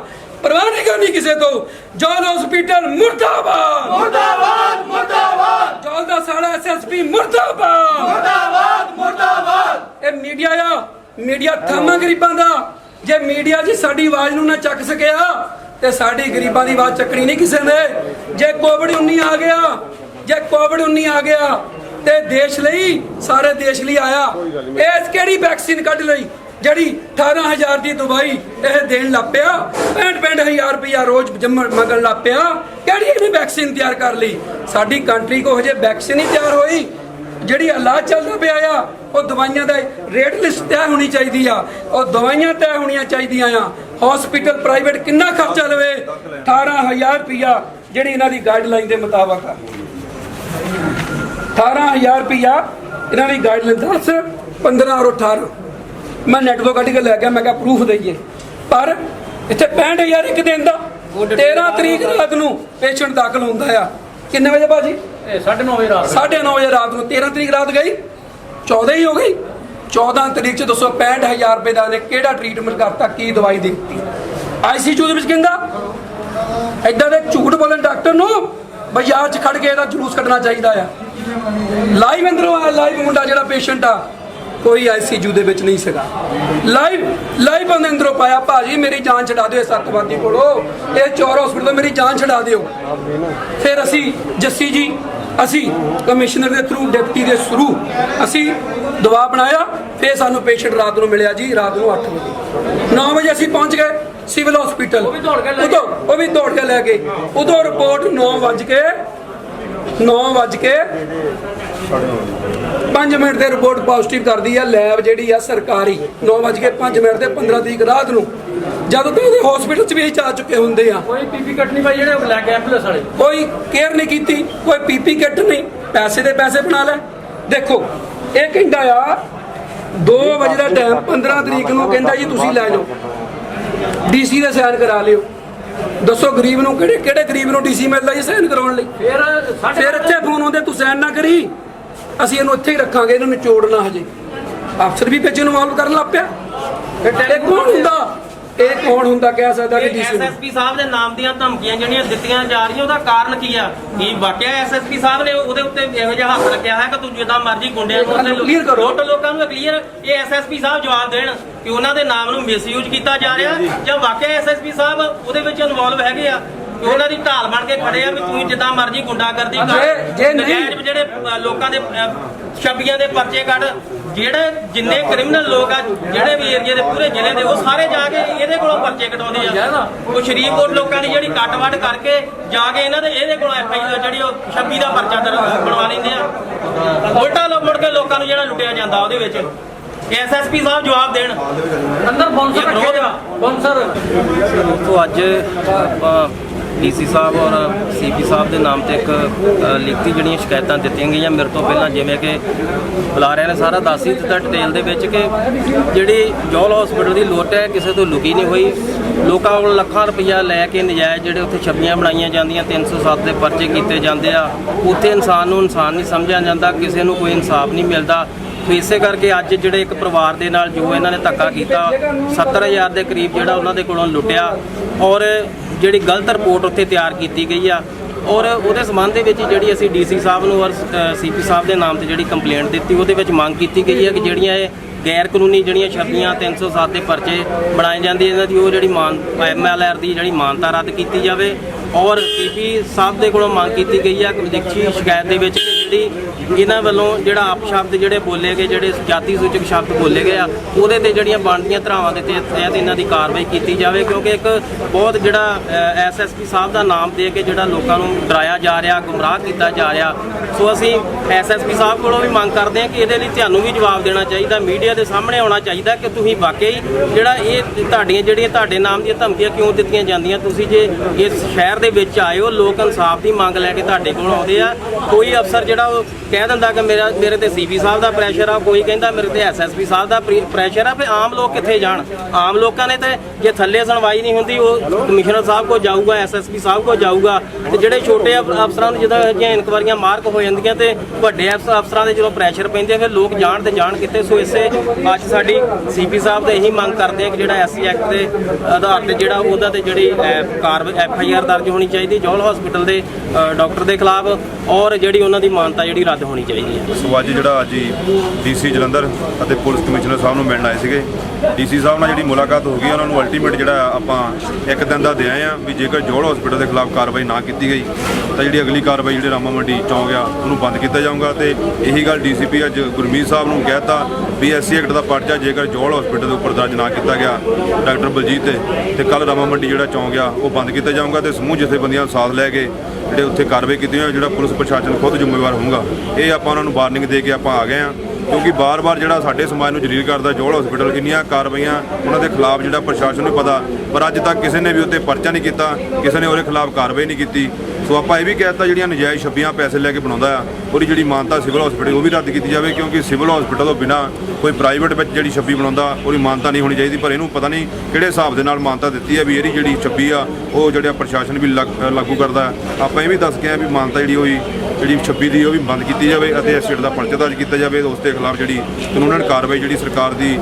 ਪਰਵਾਹ ਨਹੀਂ ਕਰਨੀ ਕਿਸੇ ਤੋਂ। ਜੋਲ ਹਸਪੀਟਲ ਮੁਰਦਾਬਾਦ, ਮੁਰਦਾਬਾਦ ਮੁਰਦਾਬਾਦ, ਜੋਲ ਦਾ ਸਾਲਾ ਐਸਐਸਪੀ ਮੁਰਦਾਬਾਦ, ਮੁਰਦਾਬਾਦ ਮੁਰਦਾਬਾਦ। ਇਹ ਮੀਡੀਆ ਆ, ਮੀਡੀਆ ਥਾਮਾ ਗਰੀਬਾਂ ਦਾ। ਜੇ ਮੀਡੀਆ ਜੀ ਸਾਡੀ ਆਵਾਜ਼ ਨੂੰ ਨਾ ਚੱਕ ਸਕਿਆ ਤੇ ਸਾਡੀ ਗਰੀਬਾਂ ਦੀ ਆਵਾਜ਼ ਚੱਕਣੀ ਨਹੀਂ ਕਿਸੇ ਨੇ। ਜੇ ਕੋਵਿਡ-19 ਆ ਗਿਆ, ਜੇ ਕੋਵਿਡ-19 ਆ ਗਿਆ ਤੇ ਦੇਸ਼ ਲਈ, ਸਾਰੇ ਦੇਸ਼ ਲਈ ਆਇਆ। ਇਸ ਕਿਹੜੀ ਵੈਕਸੀਨ ਕੱਢ ਲਈ ਜਿਹੜੀ 18,000 ਦੀ ਦਵਾਈ ਇਹ ਦੇਣ ਲੱਗ ਪਿਆ, 65,000 ਰੁਪਇਆ ਰੋਜ਼ ਮੰਗਣ ਲੱਗ ਪਿਆ। ਕਿਹੜੀ ਇਹਨੇ ਵੈਕਸੀਨ ਤਿਆਰ ਕਰ ਲਈ? ਸਾਡੀ ਕੰਟਰੀ ਕੋ ਹਜੇ ਵੈਕਸੀਨ ਹੀ ਤਿਆਰ ਹੋਈ। ਜਿਹੜੀ ਇਲਾਜ ਚੱਲਦਾ ਪਿਆ ਆ, ਉਹ ਦਵਾਈਆਂ ਦਾ ਰੇਟ ਲਿਸਟ ਤੈਅ ਹੋਣੀ ਚਾਹੀਦੀ ਆ, ਉਹ ਦਵਾਈਆਂ ਤੈਅ ਹੋਣੀਆਂ ਚਾਹੀਦੀਆਂ ਆ। ਹਸਪੀਟਲ ਪ੍ਰਾਈਵੇਟ ਕਿੰਨਾ ਖਰਚਾ ਲਵੇ? 18,000 ਰੁਪਇਆ ਜਿਹੜੀ ਇਹਨਾਂ ਦੀ ਗਾਈਡਲਾਈਨ ਦੇ ਮੁਤਾਬਕ ਆ। 18,000 ਰੁਪਇਆ ਇਹਨਾਂ ਦੀ ਗਾਈਡਲਾਈਨ 10, 15 ਔਰ 18 ਮੈਂ ਨੈਟ ਤੋਂ ਕੱਢ ਕੇ ਲੈ ਗਿਆ। ਮੈਂ ਕਿਹਾ ਪ੍ਰੂਫ ਦਈਏ, ਪਰ ਇੱਥੇ 65,000 ਇੱਕ ਦਿਨ ਦਾ। 13 ਤਰੀਕ ਰਾਤ ਨੂੰ ਪੇਸ਼ੈਂਟ ਦਾਖਲ ਹੁੰਦਾ ਆ। ਕਿੰਨੇ ਵਜੇ ਭਾਜੀ? 9:30 ਵਜੇ ਰਾਤ, 9:30 ਵਜੇ ਰਾਤ ਨੂੰ। 13 ਤਰੀਕ ਰਾਤ ਗਈ, 14 ਹੀ ਹੋ ਗਈ। 14 ਤਰੀਕ ਚ ਦੱਸੋ 65,000 ਰੁਪਏ ਦਾ ਨੇ ਕਿਹੜਾ ਟ੍ਰੀਟਮੈਂਟ ਕਰਤਾ, ਕੀ ਦਵਾਈ ਦਿੱਤੀ? ਆਈਸੀਯੂ ਦੇ ਵਿੱਚ ਕਹਿੰਦਾ ਏਦਾਂ ਦੇ ਝੂਠ ਬੋਲਣ ਡਾਕਟਰ ਨੂੰ ਬਾਜ਼ਾਰ 'ਚ ਖੜ ਕੇ ਇਹਦਾ ਜਲੂਸ ਕੱਢਣਾ ਚਾਹੀਦਾ ਆ। ਲਾਈਵ ਅੰਦਰੋਂ ਆਇਆ, ਲਾਈਵ ਮੁੰਡਾ ਜਿਹੜਾ ਪੇਸ਼ੈਂਟ ਆ, ਕੋਈ ਆਈਸੀਯੂ ਦੇ ਵਿੱਚ ਨਹੀਂ ਸੀਗਾ। ਲਾਈਵ ਬੰਦੇ ਅੰਦਰੋਂ ਪਾਇਆ, ਭਾਜੀ ਮੇਰੀ ਜਾਨ ਛਡਾ ਦਿਓ ਇਸ ਅੱਤਵਾਦੀ ਕੋਲੋਂ, ਇਹ ਚੌਰ ਹਸਪੀਟਲ ਤੋਂ ਮੇਰੀ ਜਾਨ ਛਡਾ ਦਿਓ। ਫਿਰ ਅਸੀਂ ਜੱਸੀ ਜੀ, ਅਸੀਂ ਕਮਿਸ਼ਨਰ ਦੇ ਥਰੂ, ਡਿਪਟੀ ਦੇ ਥਰੂ ਅਸੀਂ ਦਬਾਅ ਬਣਾਇਆ। ਫਿਰ ਸਾਨੂੰ ਪੇਸ਼ੈਂਟ ਰਾਤ ਨੂੰ ਮਿਲਿਆ ਜੀ, ਰਾਤ ਨੂੰ 8 ਵਜੇ। 9 ਵਜੇ ਅਸੀਂ ਪਹੁੰਚ ਗਏ ਸਿਵਲ ਹਸਪੀਟਲ, ਉਹ ਵੀ ਦੌੜ ਕੇ ਲੈ ਗਏ। ਉਦੋਂ ਰਿਪੋਰਟ 9 ਵਜ ਕੇ 5 ਮਿੰਟ ਦੇ ਰਿਪੋਰਟ ਪੋਜ਼ਿਟਿਵ ਕਰਦੀ ਆ ਲੈਬ ਜਿਹੜੀ ਆ ਸਰਕਾਰੀ। 9:05 ਤੇ 15 ਤਰੀਕ ਰਾਤ ਨੂੰ, ਜਦੋਂ ਕਿ ਇਹਦੇ ਹਸਪੀਟਲ 'ਚ ਵੀ ਇਹ ਜਾ ਚੁੱਕੇ ਹੁੰਦੇ ਆ। ਕੋਈ ਪੀਪੀ ਕੱਟ ਨਹੀਂ ਪਾਈ, ਜਿਹੜੇ ਲੈ ਕੇ ਐਂਬੂਲੈਂਸ ਵਾਲੇ ਕੋਈ ਕੇਅਰ ਨਹੀਂ ਕੀਤੀ, ਕੋਈ ਪੀਪੀ ਕਿੱਟ ਨਹੀਂ, ਪੈਸੇ ਦੇ ਪੈਸੇ ਬਣਾ ਲੈ। ਦੇਖੋ ਇਹ ਕਹਿੰਦਾ ਆ 2 ਵਜੇ ਦਾ ਟਾਈਮ, 15 ਤਰੀਕ ਨੂੰ ਕਹਿੰਦਾ ਜੀ ਤੁਸੀਂ ਲੈ ਜਾਓ, ਡੀਸੀ ਦੇ ਸਾਈਨ ਕਰਾ ਲਿਓ। ਦੱਸੋ ਗਰੀਬ ਨੂੰ ਕਿਹੜੇ ਗਰੀਬ ਨੂੰ ਡੀਸੀ ਮਿਲਦਾ ਜੀ ਸਾਈਨ ਕਰਾਉਣ ਲਈ? ਫਿਰ ਇੱਥੇ ਫੋਨ ਆਉਂਦੇ ਤੂੰ ਸਾਈਨ ਨਾ ਕਰੀ, ਅਸੀਂ ਇਹਨੂੰ ਇੱਥੇ ਹੀ ਰੱਖਾਂਗੇ, ਇਹਨੂੰ ਨਿਚੋੜਨਾ। ਹਜੇ ਅਫਸਰ ਵੀ ਵਿੱਚ ਇਨਵੋਲਵ ਕਰਨ ਲੱਗ ਪਿਆ। ਇਹ ਕੌਣ ਹੁੰਦਾ? ਇਹ ਕੌਣ ਹੁੰਦਾ ਕਹਿ ਸਕਦਾ ਕਿ ਡੀਸੀ ਐਸਐਸਪੀ ਸਾਹਿਬ ਦੇ ਨਾਮ ਦੀਆਂ ਧਮਕੀਆਂ ਜਿਹੜੀਆਂ ਦਿੱਤੀਆਂ ਜਾ ਰਹੀਆਂ ਉਹਦਾ ਕਾਰਨ ਕੀ ਆ? ਕੀ ਵਾਕਿਆ ਐਸਐਸਪੀ ਸਾਹਿਬ ਨੇ ਉਹਦੇ ਉੱਤੇ ਇਹੋ ਜਿਹਾ ਹੱਥ ਰੱਖਿਆ ਹੈ ਕਿ ਤੂੰ ਜਿੱਦਾਂ ਮਰਜ਼ੀ ਗੁੰਡਿਆਂ ਨੂੰ Clear ਕਰੋ। ਲੁੱਟ ਲੋਕਾਂ ਨੂੰ ਕਲੀਅਰ ਇਹ ਐਸਐਸਪੀ ਸਾਹਿਬ ਜਵਾਬ ਦੇਣ ਕਿ ਉਹਨਾਂ ਦੇ ਨਾਮ ਨੂੰ ਮਿਸਯੂਜ਼ ਕੀਤਾ ਜਾ ਰਿਹਾ ਜਾਂ ਵਾਕਿਆ ਐਸਐਸਪੀ ਸਾਹਿਬ ਉਹਦੇ ਵਿੱਚ ਇਨਵੋਲਵ ਹੈਗੇ ਆ ਕਿ ਉਹਨਾਂ ਦੀ ਢਾਲ ਬਣ ਕੇ ਖੜੇ ਆ ਵੀ ਤੂੰ ਜਿੱਦਾਂ ਮਰਜ਼ੀ ਗੁੰਡਾਗਰਦੀ ਜੇ ਨਹੀਂ- ਨਜਾਇਜ਼ ਜਿਹੜੇ ਲੋਕਾਂ ਦੇ ਛੱਬੀਆਂ ਦੇ ਪਰਚੇ ਕੱਢ ਜਿਹੜੇ ਜਿੰਨੇ ਕ੍ਰਿਮੀਨਲ ਲੋਕ ਆ ਜਿਹੜੇ ਵੀ ਏਰੀਏ ਦੇ ਪੂਰੇ ਜ਼ਿਲ੍ਹੇ ਦੇ ਉਹ ਸਾਰੇ ਜਾ ਕੇ ਇਹਦੇ ਕੋਲੋਂ ਪਰਚੇ ਕਟਾਉਂਦੇ ਆ। ਉਹ ਸ਼ਰੀਫਕੋਟ ਲੋਕਾਂ ਦੀ ਜਿਹੜੀ ਕੱਟ-ਵੱਢ ਕਰਕੇ ਜਾ ਕੇ ਇਹਦੇ ਕੋਲੋਂ ਐਫਆਈ ਜਿਹੜੀ ਉਹ 26 ਦਾ ਪਰਚਾ ਬਣਵਾ ਲੈਂਦੇ ਆ। ਉਲਟਾ ਮੁੜ ਕੇ ਲੋਕਾਂ ਨੂੰ ਜਿਹੜਾ ਲੁੱਟਿਆ ਜਾਂਦਾ ਉਹਦੇ ਵਿੱਚ ਐਸਐਸਪੀ ਸਾਹਿਬ ਜਵਾਬ ਦੇਣ। ਅੰਦਰ ਬੌਂਸਰ ਤੋਂ ਅੱਜ ਡੀਸੀ ਸਾਹਿਬ ਔਰ ਸੀਪੀ ਸਾਹਿਬ ਦੇ ਨਾਮ ਤੇ ਇੱਕ ਲਿਖਤੀ ਜਿਹੜੀਆਂ ਸ਼ਿਕਾਇਤਾਂ ਦਿੱਤੀਆਂ ਗਈਆਂ ਮੇਰੇ ਤੋਂ ਪਹਿਲਾਂ, ਜਿਵੇਂ ਕਿ ਬੁਲਾਰਿਆਂ ਨੇ ਸਾਰਾ ਦੱਸ ਹੀ ਦਿੱਤਾ ਡਿਟੇਲ ਦੇ ਵਿੱਚ ਕਿ ਜਿਹੜੀ ਜੌਲ ਹਸਪੀਟਲ ਦੀ ਲੁੱਟ ਹੈ ਕਿਸੇ ਤੋਂ ਲੁਕੀ ਨਹੀਂ ਹੋਈ। ਲੋਕਾਂ ਕੋਲ ਲੱਖਾਂ ਰੁਪਈਆ ਲੈ ਕੇ ਨਜਾਇਜ਼ ਜਿਹੜੇ ਉੱਥੇ ਛੱਬੀਆਂ ਬਣਾਈਆਂ ਜਾਂਦੀਆਂ 307 ਦੇ ਪਰਚੇ ਕੀਤੇ ਜਾਂਦੇ ਆ। ਉੱਥੇ ਇਨਸਾਨ ਨੂੰ ਇਨਸਾਨ ਨਹੀਂ ਸਮਝਿਆ ਜਾਂਦਾ, ਕਿਸੇ ਨੂੰ ਕੋਈ ਇਨਸਾਫ ਨਹੀਂ ਮਿਲਦਾ। ਸੋ ਇਸੇ ਕਰਕੇ ਅੱਜ ਜਿਹੜੇ ਇੱਕ ਪਰਿਵਾਰ ਦੇ ਨਾਲ ਜੋ ਇਹਨਾਂ ਨੇ ਧੱਕਾ ਕੀਤਾ 70,000 ਦੇ ਕਰੀਬ ਜਿਹੜਾ ਉਹਨਾਂ ਦੇ ਕੋਲੋਂ ਲੁੱਟਿਆ ਔਰ ਜਿਹੜੀ ਗਲਤ ਰਿਪੋਰਟ ਉੱਥੇ ਤਿਆਰ ਕੀਤੀ ਗਈ ਆ ਔਰ ਉਹਦੇ ਸੰਬੰਧ ਦੇ ਵਿੱਚ ਜਿਹੜੀ ਅਸੀਂ ਡੀਸੀ ਸਾਹਿਬ ਨੂੰ ਔਰ ਸੀਪੀ ਸਾਹਿਬ ਦੇ ਨਾਮ ਤੇ ਜਿਹੜੀ ਕੰਪਲੇਂਟ ਦਿੱਤੀ ਉਹਦੇ ਵਿੱਚ ਮੰਗ ਕੀਤੀ ਗਈ ਹੈ ਕਿ ਜਿਹੜੀਆਂ ਇਹ ਗੈਰ ਕਾਨੂੰਨੀ ਜਿਹੜੀਆਂ ਛੱਬੀਆਂ 307 ਦੇ ਪਰਚੇ ਬਣਾਏ ਜਾਂਦੇ ਇਹਨਾਂ ਦੀ ਉਹ ਜਿਹੜੀ MLR ਦੀ ਜਿਹੜੀ ਮਾਨਤਾ ਰੱਦ ਕੀਤੀ ਜਾਵੇ ਔਰ ਸੀਪੀ ਸਾਹਿਬ ਦੇ ਕੋਲੋਂ ਮੰਗ ਕੀਤੀ ਗਈ ਹੈ ਕਿ ਲਿਖਤੀ ਸ਼ਿਕਾਇਤ ਦੇ ਵਿੱਚ ਕਿ ਜਿਹੜੀ ਇਹਨਾਂ ਵੱਲੋਂ ਜਿਹੜਾ ਅਪਸ਼ਬਦ ਜਿਹੜੇ ਬੋਲੇ ਗਏ ਜਿਹੜੇ ਜਾਤੀ ਸੂਚਕ ਸ਼ਬਦ ਬੋਲੇ ਗਏ ਆ ਉਹਦੇ ਤੇ ਜਿਹੜੀਆਂ ਬਣਦੀਆਂ ਧਾਰਾਵਾਂ ਦੇ ਤਹਿਤ ਇਹਨਾਂ ਦੀ ਕਾਰਵਾਈ ਕੀਤੀ ਜਾਵੇ, ਕਿਉਂਕਿ ਇੱਕ ਬਹੁਤ ਜਿਹੜਾ ਐਸਐਸਪੀ ਸਾਹਿਬ ਦਾ ਨਾਮ ਦੇ ਕੇ ਜਿਹੜਾ ਲੋਕਾਂ ਨੂੰ ਡਰਾਇਆ ਜਾ ਰਿਹਾ, ਗੁੰਮਰਾਹ ਕੀਤਾ ਜਾ ਰਿਹਾ। ਸੋ ਅਸੀਂ ਐਸਐਸਪੀ ਸਾਹਿਬ ਕੋਲੋਂ ਵੀ ਮੰਗ ਕਰਦੇ ਹਾਂ ਕਿ ਇਹਦੇ ਲਈ ਤੁਹਾਨੂੰ ਵੀ ਜਵਾਬ ਦੇਣਾ ਚਾਹੀਦਾ, ਮੀਡੀਆ ਦੇ ਸਾਹਮਣੇ ਆਉਣਾ ਚਾਹੀਦਾ ਕਿ ਤੁਸੀਂ ਵਾਕਈ ਜਿਹੜਾ ਇਹ ਜਿਹੜੀਆਂ ਤੁਹਾਡੇ ਨਾਮ ਦੀਆਂ ਧਮਕੀਆਂ ਕਿਉਂ ਦਿੱਤੀਆਂ ਜਾਂਦੀਆਂ। ਤੁਸੀਂ ਜੇ ਇਸ ਸ਼ਹਿਰ ਦੇ ਵਿੱਚ ਆਏ ਹੋ, ਲੋਕ ਇਨਸਾਫ ਦੀ ਮੰਗ ਲੈ ਕੇ ਤੁਹਾਡੇ ਕੋਲ ਆਉਂਦੇ ਆ। ਕੋਈ ਅਫਸਰ ਜਿਹੜਾ ਉਹ ਕਹਿ ਦਿੰਦਾ ਕਿ ਮੇਰੇ ਤੇ ਸੀਪੀ ਸਾਹਿਬ ਦਾ ਪ੍ਰੈਸ਼ਰ ਆ, ਕੋਈ ਕਹਿੰਦਾ ਮੇਰੇ ਤੇ ਐਸਐਸਪੀ ਸਾਹਿਬ ਦਾ ਪ੍ਰੈਸ਼ਰ ਆ, ਫਿਰ ਆਮ ਲੋਕ ਕਿੱਥੇ ਜਾਣ? ਆਮ ਲੋਕਾਂ ਨੇ ਤੇ ਜੇ ਥੱਲੇ ਸੁਣਵਾਈ ਨਹੀਂ ਹੁੰਦੀ ਉਹ ਕਮਿਸ਼ਨਰ ਸਾਹਿਬ ਕੋਲ ਜਾਊਗਾ, ਐਸਐਸਪੀ ਸਾਹਿਬ ਕੋਲ ਜਾਊਗਾ ਤੇ ਜਿਹੜੇ ਛੋਟੇ ਅਫਸਰਾਂ ਨੂੰ ਜਦੋਂ ਅਜਿਹੀਆਂ ਇਨਕੁਆਰੀਆਂ ਮਾਰਕ ਹੋ ਜਾਂਦੀਆਂ ਤੇ ਵੱਡੇ ਅਫਸਰਾਂ ਦੇ ਜਦੋਂ ਪ੍ਰੈਸ਼ਰ ਪੈਂਦੇ ਫਿਰ ਲੋਕ ਜਾਣ ਤੇ ਜਾਣ ਕਿੱਥੇ। ਸੋ ਇਸੇ ਅੱਜ ਸਾਡੀ ਸੀਪੀ ਸਾਹਿਬ ਤੇ ਇਹੀ ਮੰਗ ਕਰਦੇ ਆ ਕਿ ਜਿਹੜਾ ਐਸਸੀ ਐਕਟ ਦੇ ਆਧਾਰ ਤੇ ਜਿਹੜਾ ਉਹਦਾ ਤੇ ਜਿਹੜੀ FIR ਦਰਜ ਹੋਣੀ ਚਾਹੀਦੀ ਜੌਲ ਹਸਪੀਟਲ ਦੇ ਡਾਕਟਰ ਦੇ ਖਿਲਾਫ ਔਰ ਜਿਹੜੀ ਉਹਨਾਂ ਦੀ ਮਾਨਤਾ ਜਿਹੜੀ ਰੱਦ ਹੋਣੀ ਚਾਹੀਦੀ ਹੈ। ਸੋ ਅੱਜ ਜਿਹੜਾ ਅੱਜ ਡੀਸੀ ਜਲੰਧਰ ਅਤੇ ਪੁਲਿਸ ਕਮਿਸ਼ਨਰ ਸਾਹਿਬ ਨੂੰ ਮਿਲਣ ਆਏ ਸੀਗੇ। ਡੀਸੀ ਸਾਹਿਬ ਨਾਲ ਜਿਹੜੀ ਮੁਲਾਕਾਤ ਹੋ ਗਈ ਉਹਨਾਂ ਨੂੰ ਅਲਟੀਮੇਟ ਜਿਹੜਾ ਆਪਾਂ ਇੱਕ ਦਿਨ ਦਾ ਦੇ ਆਏ ਆ ਵੀ ਜੇਕਰ ਜੌਲ ਹਸਪੀਟਲ ਦੇ ਖਿਲਾਫ ਕਾਰਵਾਈ ਨਾ ਕੀਤੀ ਗਈ ਤਾਂ ਜਿਹੜੀ ਅਗਲੀ ਕਾਰਵਾਈ ਜਿਹੜੇ ਰਾਮਾ ਮੰਡੀ ਚੌਂਕ ਆ ਉਹਨੂੰ ਬੰਦ ਕੀਤਾ ਜਾਊਗਾ। ਤੇ ਇਹੀ ਗੱਲ ਡੀਸੀਪੀ ਅੱਜ ਗੁਰਮੀਤ ਸਾਹਿਬ ਨੂੰ ਕਹਿਤਾ ਵੀ SC ਐਕਟ ਦਾ ਪਰਚਾ ਜੇਕਰ ਜੌਲ ਹਸਪੀਟਲ ਦੇ ਉੱਪਰ ਦਰਜ ਨਾ ਕੀਤਾ ਗਿਆ ਡਾਕਟਰ ਬਲਜੀਤ ਤੇ ਕੱਲ ਰਾਮਾ ਮੰਡੀ ਜਿਹੜਾ ਚੌਂਕ ਆ ਉਹ ਬੰਦ ਕੀਤਾ ਜਾਊਗਾ ਤੇ ਸਮੂਹ ਜਥੇਬੰਦੀਆਂ ਦਾ ਸਾਥ ਲੈ ਕੇ ਜਿਹੜੇ ਉੱਥੇ ਕਾਰਵਾਈ ਕੀਤੀ ਹੋਈ ਜਿਹੜਾ ਪੁਲਿਸ ਪ੍ਰਸ਼ਾਸਨ ਖੁਦ ਜ਼ਿੰਮੇਵਾਰ ਹੋਊਗਾ। ਇਹ ਆਪਾਂ ਉਹਨਾਂ ਨੂੰ ਵਾਰਨਿੰਗ ਦੇ ਕੇ ਆਪਾਂ ਆ ਗਏ ਆ, ਕਿਉਂਕਿ ਬਾਰ-ਬਾਰ ਜਿਹੜਾ ਸਾਡੇ ਸਮਾਜ ਨੂੰ ਜਲੀਲ ਕਰਦਾ ਜੌਲ ਹਸਪੀਟਲ ਇੰਨੀਆਂ ਕਾਰਵਾਈਆਂ ਉਹਨਾਂ ਦੇ ਖਿਲਾਫ ਜਿਹੜਾ ਪ੍ਰਸ਼ਾਸਨ ਨੂੰ ਪਤਾ, ਪਰ ਅੱਜ ਤੱਕ ਕਿਸੇ ਨੇ ਵੀ ਉੱਤੇ ਪਰਚਾ ਨਹੀਂ ਕੀਤਾ, ਕਿਸੇ ਨੇ ਉਹਦੇ ਖਿਲਾਫ ਕਾਰਵਾਈ ਨਹੀਂ ਕੀਤੀ। ਸੋ ਆਪਾਂ ਇਹ ਵੀ ਕਹਿਤਾ ਜਿਹੜੀਆਂ ਨਜਾਇਜ਼ ਛੱਬੀਆਂ ਪੈਸੇ ਲੈ ਕੇ ਬਣਾਉਂਦਾ ਆ ਉਹਦੀ ਜਿਹੜੀ ਮਾਨਤਾ ਸਿਵਲ ਹਸਪੀਟਲ ਉਹ ਵੀ ਰੱਦ ਕੀਤੀ ਜਾਵੇ, ਕਿਉਂਕਿ ਸਿਵਲ ਹਸਪੀਟਲ ਤੋਂ ਬਿਨਾਂ ਕੋਈ ਪ੍ਰਾਈਵੇਟ ਵਿੱਚ ਜਿਹੜੀ ਛੱਬੀ ਬਣਾਉਂਦਾ ਉਹਦੀ ਮਾਨਤਾ ਨਹੀਂ ਹੋਣੀ ਚਾਹੀਦੀ। ਪਰ ਇਹਨੂੰ ਪਤਾ ਨਹੀਂ ਕਿਹੜੇ ਹਿਸਾਬ ਦੇ ਨਾਲ ਮਾਨਤਾ ਦਿੱਤੀ ਹੈ ਵੀ ਇਹਦੀ ਜਿਹੜੀ ਛੱਬੀ ਆ ਉਹ ਜਿਹੜਾ ਪ੍ਰਸ਼ਾਸਨ ਵੀ ਲਾਗੂ ਕਰਦਾ। ਆਪਾਂ ਇਹ ਵੀ ਦੱਸ ਕੇ ਆ ਵੀ ਮਾਨਤਾ ਜਿਹੜੀ ਛੱਬੀ ਦੀ ਉਹ ਵੀ ਬੰਦ ਕੀਤੀ ਜਾਵੇ ਅਤੇ ਐਸਿਡ ਦਾ ਪਰਚਾ ਦਰਜ ਕੀਤਾ ਜਾਵੇ। ਉਸ ਦੇ ਖਿਲਾਫ ਜਿਹੜੀ ਕਾਨੂੰਨਨ ਕਾਰਵਾਈ ਜਿਹੜੀ ਸਰਕਾਰ ਦੀ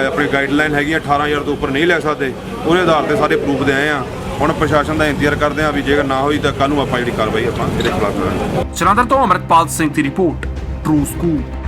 ਆਪਣੀ ਗਾਈਡਲਾਈਨ ਹੈਗੀ 18,000 ਤੋਂ ਉੱਪਰ ਨਹੀਂ ਲੈ ਸਕਦੇ, ਉਹਦੇ ਆਧਾਰ ਤੇ ਸਾਰੇ ਪ੍ਰੂਫ ਦੇ ਆਏ ਆ। ਹੁਣ ਪ੍ਰਸ਼ਾਸਨ ਦਾ ਇੰਤਜ਼ਾਰ ਕਰਦੇ ਆ ਵੀ ਜੇਕਰ ਨਾ ਹੋਈ ਤਾਂ ਕੱਲ੍ਹ ਨੂੰ ਆਪਾਂ ਜਿਹੜੀ ਕਾਰਵਾਈ ਆਪਾਂ ਇਹਦੇ ਖਿਲਾਫ ਕਰਾਂਗੇ। ਜਲੰਧਰ ਤੋਂ ਅੰਮ੍ਰਿਤਪਾਲ ਸਿੰਘ ਦੀ ਰਿਪੋਰਟ, ਟਰੂ ਸਕੂਪ।